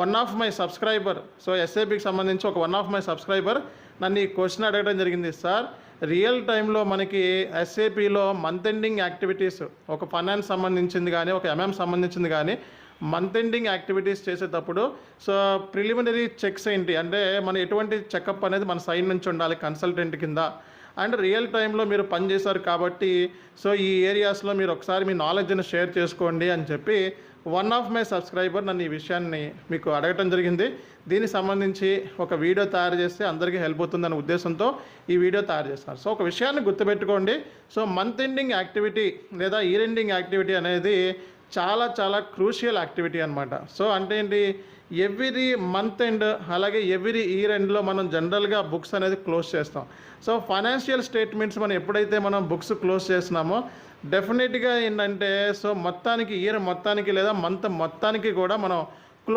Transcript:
One of my subscriber, so ఎస్ఐపికి సంబంధించి one of my subscriber నన్ను ఈ క్వశ్చన్ అడగడం జరిగింది. సార్, రియల్ టైంలో మనకి ఎస్ఏపిలో మంత్ ఎండింగ్ యాక్టివిటీస్, ఒక ఫైనాన్స్ సంబంధించింది కానీ ఒక ఎంఎం సంబంధించింది కానీ మంత్ ఎండింగ్ యాక్టివిటీస్ చేసేటప్పుడు సో ప్రిలిమినరీ చెక్స్ ఏంటి అంటే మన ఎటువంటి చెకప్ అనేది మన సైడ్ నుంచి ఉండాలి కన్సల్టెంట్ కింద, అండ్ రియల్ టైంలో మీరు పనిచేశారు కాబట్టి సో ఈ ఏరియాస్లో మీరు ఒకసారి మీ నాలెడ్జ్ని షేర్ చేసుకోండి అని చెప్పి వన్ ఆఫ్ మై సబ్స్క్రైబర్ నన్ను ఈ విషయాన్ని మీకు అడగటం జరిగింది. దీనికి సంబంధించి ఒక వీడియో తయారు చేస్తే అందరికీ హెల్ప్ అవుతుందనే ఉద్దేశంతో ఈ వీడియో తయారు చేస్తారు. సో ఒక విషయాన్ని గుర్తుపెట్టుకోండి, సో మంత్ ఎండింగ్ యాక్టివిటీ లేదా ఇయర్ ఎండింగ్ యాక్టివిటీ అనేది చాలా చాలా క్రూషియల్ యాక్టివిటీ అనమాట. సో అంటే ఏంటి, ఎవ్రీ మంత్ ఎండ్ అలాగే ఎవ్రీ ఇయర్ ఎండ్లో మనం జనరల్గా బుక్స్ అనేది క్లోజ్ చేస్తాం. సో ఫైనాన్షియల్ స్టేట్మెంట్స్ మనం ఎప్పుడైతే మనం బుక్స్ క్లోజ్ చేస్తున్నామో డెఫినెట్గా ఏంటంటే సో మొత్తానికి ఇయర్ మొత్తానికి లేదా మంత్ మొత్తానికి కూడా మనం